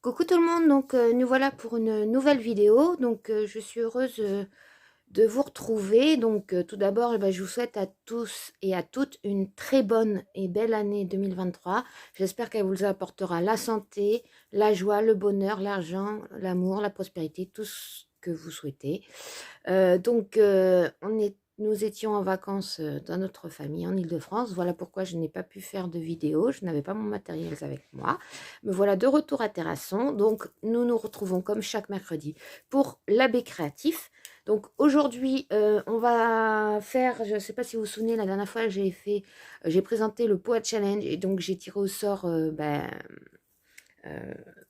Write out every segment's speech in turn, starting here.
Coucou tout le monde, donc nous voilà pour une nouvelle vidéo. Donc je suis heureuse de vous retrouver. Donc tout d'abord, je vous souhaite à tous et à toutes une très bonne et belle année 2023. J'espère qu'elle vous apportera la santé, la joie, le bonheur, l'argent, l'amour, la prospérité, tout ce que vous souhaitez. Nous étions en vacances dans notre famille en Île-de-France. Voilà pourquoi je n'ai pas pu faire de vidéo. Je n'avais pas mon matériel avec moi. Me voilà de retour à Terrasson. Donc, nous nous retrouvons comme chaque mercredi pour l'Abbé Créatif. Donc, aujourd'hui, on va faire, je ne sais pas si vous vous souvenez, la dernière fois, j'ai présenté le Poa Challenge et donc j'ai tiré au sort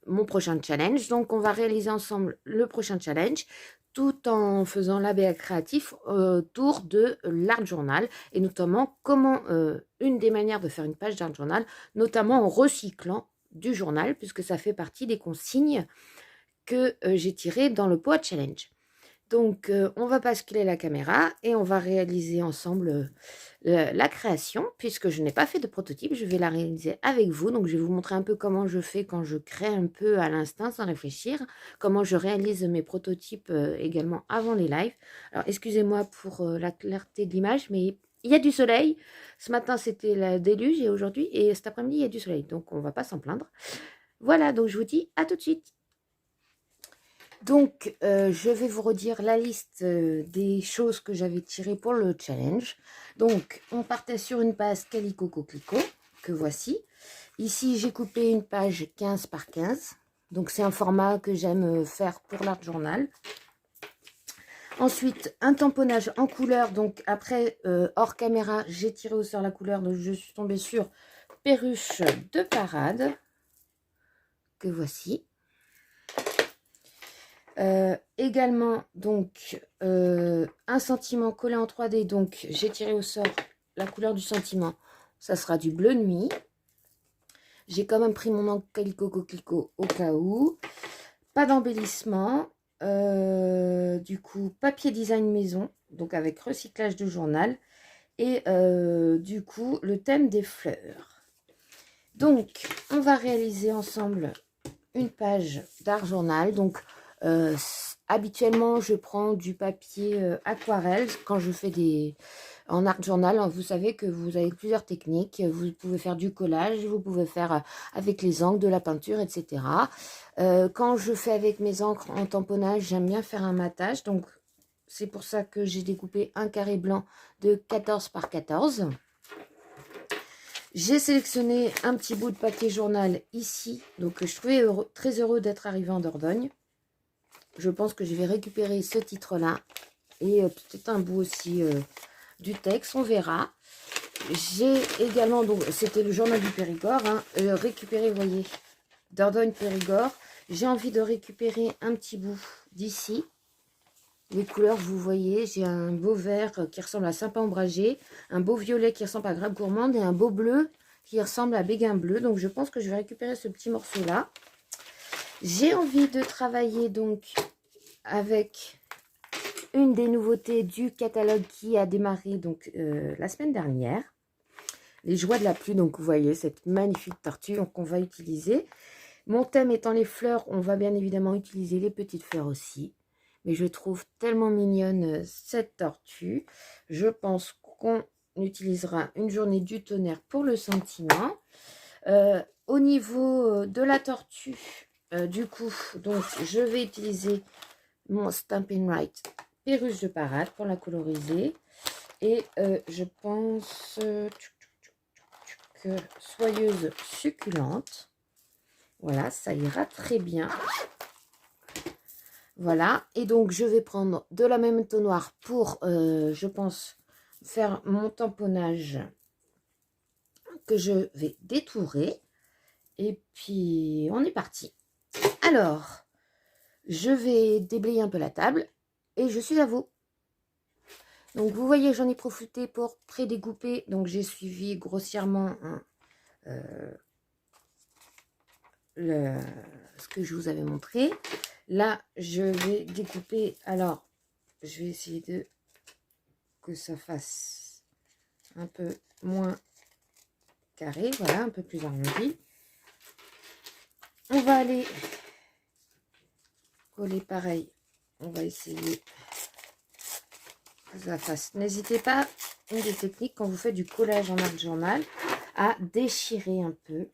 mon prochain challenge. Donc, on va réaliser ensemble le prochain challenge tout en faisant l'ABA créatif autour de l'art journal et notamment comment une des manières de faire une page d'art journal, notamment en recyclant du journal puisque ça fait partie des consignes que j'ai tirées dans le Poa Challenge. Donc, on va basculer la caméra et on va réaliser ensemble la création. Puisque je n'ai pas fait de prototype, je vais la réaliser avec vous. Donc, je vais vous montrer un peu comment je fais quand je crée un peu à l'instinct sans réfléchir. Comment je réalise mes prototypes également avant les lives. Alors, excusez-moi pour la clarté de l'image, mais il y a du soleil. Ce matin, c'était la déluge et aujourd'hui, et cet après-midi, il y a du soleil. Donc, on ne va pas s'en plaindre. Voilà, donc je vous dis à tout de suite. Donc, je vais vous redire la liste des choses que j'avais tirées pour le challenge. Donc, on partait sur une page Calico Coquelicot, que voici. Ici, j'ai coupé une page 15 par 15. Donc, c'est un format que j'aime faire pour l'art journal. Ensuite, un tamponnage en couleur. Donc, après, hors caméra, j'ai tiré au sort la couleur. Donc, je suis tombée sur Perruche de Parade, que voici. Également, donc, un sentiment collé en 3D. Donc, j'ai tiré au sort la couleur du sentiment. Ça sera du bleu nuit. J'ai quand même pris mon encre Calico Coquelicot au cas où. Pas d'embellissement. Du coup, papier design maison. Donc, avec recyclage de journal. Et du coup, le thème des fleurs. Donc, on va réaliser ensemble une page d'art journal. Donc, habituellement, je prends du papier aquarelle quand je fais en art journal. Vous savez que vous avez plusieurs techniques. Vous pouvez faire du collage, vous pouvez faire avec les encres, de la peinture, etc. Quand je fais avec mes encres en tamponnage, j'aime bien faire un matage. Donc, c'est pour ça que j'ai découpé un carré blanc de 14 par 14. J'ai sélectionné un petit bout de papier journal ici. Donc, je trouvais très heureux d'être arrivé en Dordogne. Je pense que je vais récupérer ce titre-là. Et peut-être un bout aussi du texte. On verra. J'ai également, donc c'était le journal du Périgord. Récupéré, vous voyez, Dordogne-Périgord. J'ai envie de récupérer un petit bout d'ici. Les couleurs, vous voyez, j'ai un beau vert qui ressemble à Sympa ombragé, un beau violet qui ressemble à Grappe gourmande et un beau bleu qui ressemble à Béguin bleu. Donc, je pense que je vais récupérer ce petit morceau-là. J'ai envie de travailler donc avec une des nouveautés du catalogue qui a démarré donc la semaine dernière. Les joies de la pluie, donc vous voyez cette magnifique tortue qu'on va utiliser. Mon thème étant les fleurs, on va bien évidemment utiliser les petites fleurs aussi. Mais je trouve tellement mignonne cette tortue. Je pense qu'on utilisera une journée du tonnerre pour le sentiment. Au niveau de la tortue, du coup, donc je vais utiliser mon Stampin' Right Perruche de Parade pour la coloriser. Et je pense que Soyeuse Succulente. Voilà, ça ira très bien. Voilà, et donc je vais prendre de la même entonnoir pour, je pense, faire mon tamponnage que je vais détourer. Et puis, on est parti. Alors, je vais déblayer un peu la table et je suis à vous. Donc, vous voyez, j'en ai profité pour pré-découper. Donc, j'ai suivi grossièrement ce que je vous avais montré. Là, je vais découper. Alors, je vais essayer que ça fasse un peu moins carré. Voilà, un peu plus arrondi. On va aller coller pareil. On va essayer que ça fasse. N'hésitez pas, une des techniques quand vous faites du collage en art journal, à déchirer un peu.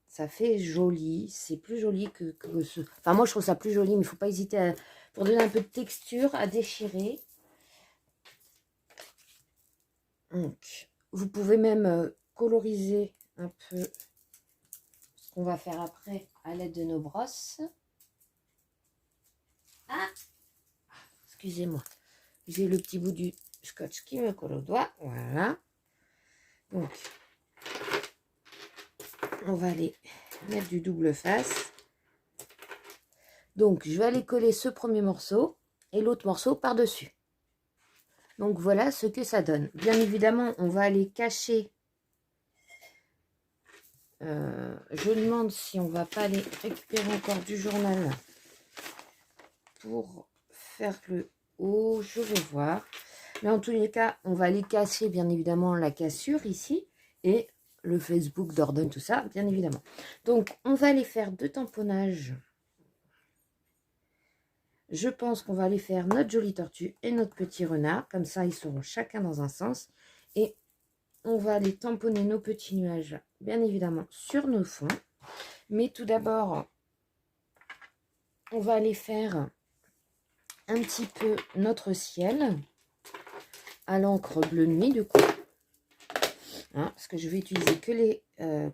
Ça fait joli, c'est plus joli que ce... Enfin, moi, je trouve ça plus joli, mais il ne faut pas hésiter, pour donner un peu de texture, à déchirer. Donc, vous pouvez même coloriser un peu ce qu'on va faire après à l'aide de nos brosses. Ah, excusez-moi, j'ai le petit bout du scotch qui me colle au doigt. Voilà. Donc, on va aller mettre du double face. Donc, je vais aller coller ce premier morceau et l'autre morceau par-dessus. Donc, voilà ce que ça donne. Bien évidemment, on va aller cacher. Je me demande si on va pas aller récupérer encore du journal pour faire le haut. Je vais voir. Mais en tous les cas, on va aller cacher, bien évidemment, la cassure ici. Et le Facebook d'Ordonne, tout ça, bien évidemment. Donc, on va aller faire 2 tamponnages. Je pense qu'on va aller faire notre jolie tortue et notre petit renard. Comme ça, ils seront chacun dans un sens. Et on va aller tamponner nos petits nuages, bien évidemment, sur nos fonds. Mais tout d'abord, on va aller faire un petit peu notre ciel à l'encre bleu nuit, du coup. Hein, parce que je vais utiliser que les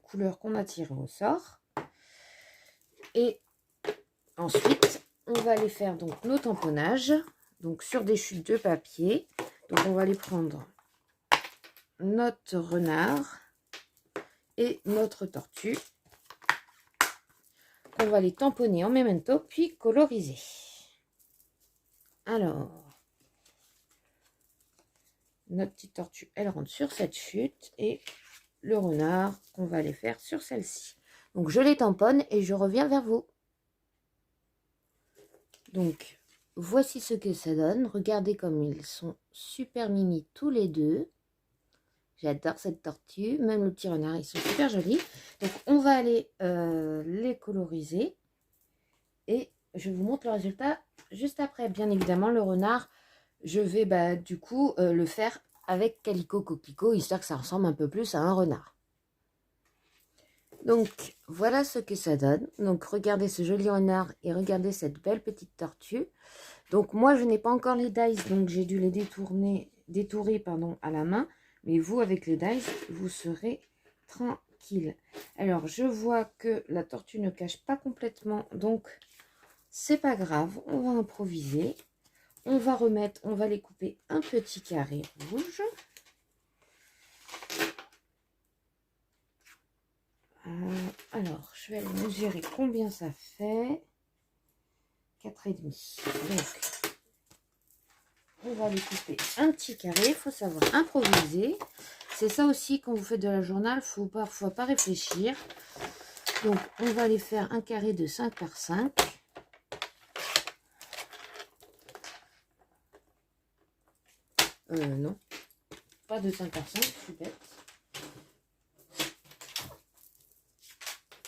couleurs qu'on a tirées au sort. Et ensuite, on va aller faire donc nos tamponnages, donc sur des chutes de papier. Donc on va aller prendre notre renard et notre tortue. On va les tamponner en memento, puis coloriser. Alors, notre petite tortue, elle rentre sur cette chute et le renard, on va les faire sur celle-ci. Donc, je les tamponne et je reviens vers vous. Donc, voici ce que ça donne. Regardez comme ils sont super mimi tous les deux. J'adore cette tortue, même le petit renard, ils sont super jolis. Donc, on va aller les coloriser et je vous montre le résultat juste après. Bien évidemment, le renard, je vais du coup le faire avec Calico Coquelicot, histoire que ça ressemble un peu plus à un renard. Donc, voilà ce que ça donne. Donc, regardez ce joli renard et regardez cette belle petite tortue. Donc, moi, je n'ai pas encore les dies, donc j'ai dû les détourer à la main. Mais vous, avec les dies, vous serez tranquille. Alors, je vois que la tortue ne cache pas complètement, donc c'est pas grave. On va improviser. On va les couper un petit carré rouge. Alors, je vais aller mesurer combien ça fait. 4,5. Donc, on va les couper un petit carré. Il faut savoir improviser. C'est ça aussi, quand vous faites de la journal, il faut parfois pas réfléchir. Donc, on va les faire un carré de 5 par 5. Non, pas de 5 par 5, je suis bête.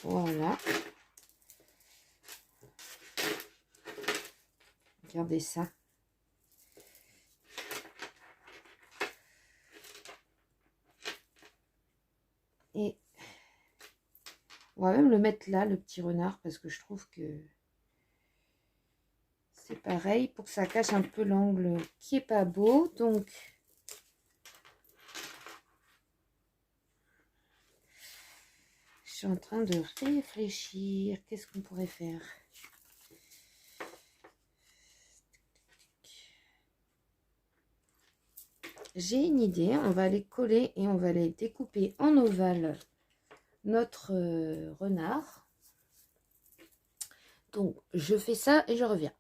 Voilà. Regardez ça. Et on va même le mettre là, le petit renard, parce que je trouve que c'est pareil, pour que ça cache un peu l'angle qui est pas beau. Donc, je suis en train de réfléchir. Qu'est-ce qu'on pourrait faire? J'ai une idée. On va les coller et on va les découper en ovale notre renard. Donc, je fais ça et je reviens.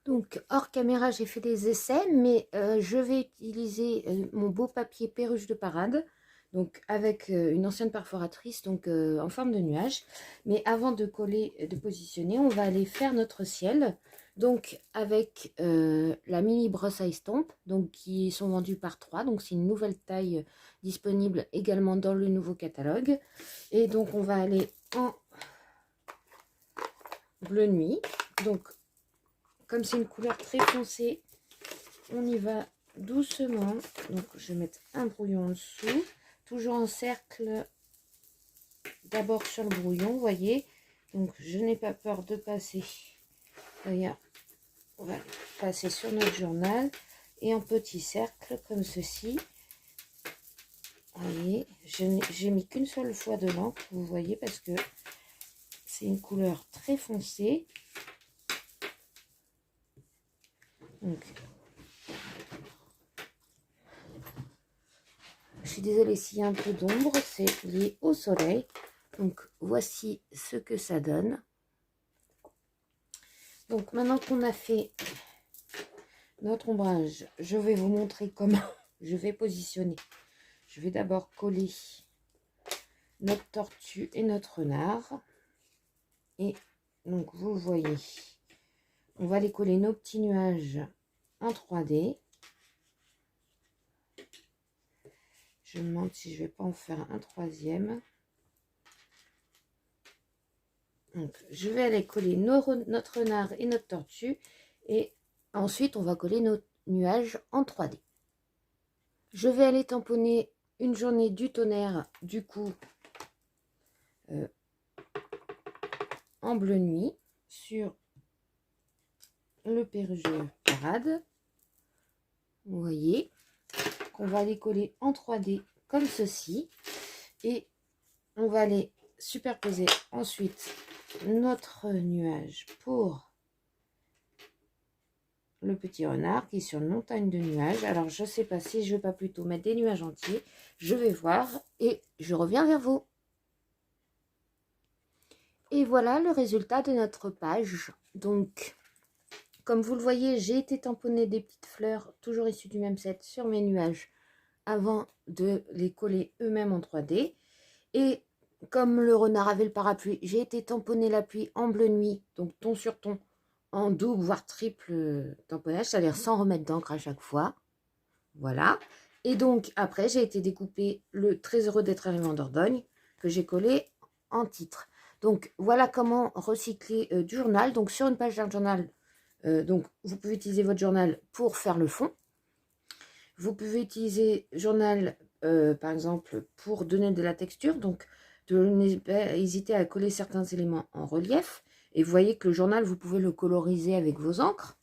Donc, hors caméra, j'ai fait des essais, mais je vais utiliser mon beau papier perruche de parade, donc avec une ancienne perforatrice, donc en forme de nuage. Mais avant de coller, de positionner, on va aller faire notre ciel, donc avec la mini brosse à estompe, donc qui sont vendues par 3, donc c'est une nouvelle taille disponible également dans le nouveau catalogue. Et donc, on va aller en bleu nuit, donc comme c'est une couleur très foncée, on y va doucement. Donc je vais mettre un brouillon en dessous, toujours en cercle, d'abord sur le brouillon, vous voyez. Donc je n'ai pas peur de passer. D'ailleurs, on va passer sur notre journal et en petit cercle comme ceci. Vous voyez, j'ai mis qu'une seule fois de l'encre, vous voyez, parce que c'est une couleur très foncée. Donc, je suis désolée s'il y a un peu d'ombre, c'est lié au soleil. Donc, voici ce que ça donne. Donc, maintenant qu'on a fait notre ombrage, je vais vous montrer comment je vais positionner. Je vais d'abord coller notre tortue et notre renard. Et donc, vous voyez, on va les coller nos petits nuages en 3D. Je me demande si je vais pas en faire un troisième. Donc, je vais aller coller notre renard et notre tortue. Et ensuite, on va coller nos nuages en 3D. Je vais aller tamponner une journée du tonnerre, du coup, en bleu nuit, sur le Perugeux Parade. Vous voyez qu'on va les coller en 3D comme ceci. Et on va aller superposer ensuite notre nuage pour le petit renard qui est sur une montagne de nuages. Alors je sais pas si je vais pas plutôt mettre des nuages entiers, je vais voir et je reviens vers vous. Et voilà le résultat de notre page. Donc comme vous le voyez, j'ai été tamponner des petites fleurs toujours issues du même set sur mes nuages avant de les coller eux-mêmes en 3D. Et comme le renard avait le parapluie, j'ai été tamponner la pluie en bleu nuit, donc ton sur ton, en double voire triple tamponnage, c'est-à-dire sans remettre d'encre à chaque fois. Voilà. Et donc après, j'ai été découper le Très heureux d'être arrivé en Dordogne que j'ai collé en titre. Donc voilà comment recycler du journal. Donc sur une page d'un journal, donc vous pouvez utiliser votre journal pour faire le fond. Vous pouvez utiliser journal par exemple pour donner de la texture. Donc n'hésitez pas hésiter à coller certains éléments en relief. Et vous voyez que le journal, vous pouvez le coloriser avec vos encres.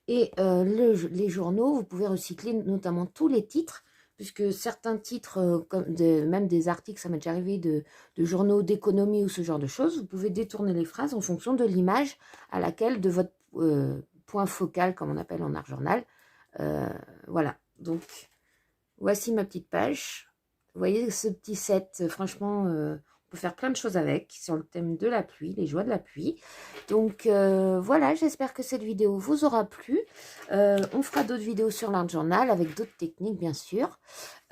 Et les journaux, vous pouvez recycler notamment tous les titres, puisque certains titres, même des articles, ça m'est déjà arrivé, de journaux d'économie ou ce genre de choses, vous pouvez détourner les phrases en fonction de l'image à laquelle, de votre point focal, comme on appelle en art journal. Voilà, donc voici ma petite page. Vous voyez ce petit set, franchement, on peut faire plein de choses avec, sur le thème de la pluie, les joies de la pluie. Donc voilà, j'espère que cette vidéo vous aura plu. On fera d'autres vidéos sur l'art journal, avec d'autres techniques, bien sûr.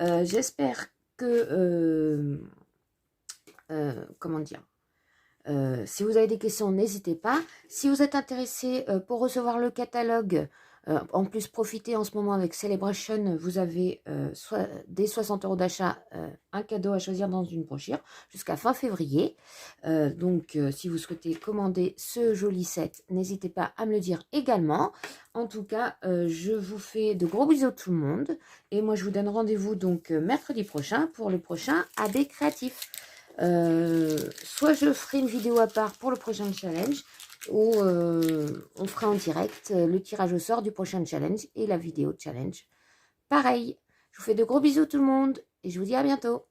J'espère que, comment dire, si vous avez des questions, n'hésitez pas. Si vous êtes intéressé pour recevoir le catalogue, en plus, profitez en ce moment avec Celebration, vous avez dès 60 € d'achat, un cadeau à choisir dans une brochure jusqu'à fin février. Donc, si vous souhaitez commander ce joli set, n'hésitez pas à me le dire également. En tout cas, je vous fais de gros bisous tout le monde. Et moi, je vous donne rendez-vous donc mercredi prochain pour le prochain AB Créatif. Soit je ferai une vidéo à part pour le prochain challenge, ou on fera en direct le tirage au sort du prochain challenge et la vidéo challenge. Pareil, je vous fais de gros bisous tout le monde et je vous dis à bientôt.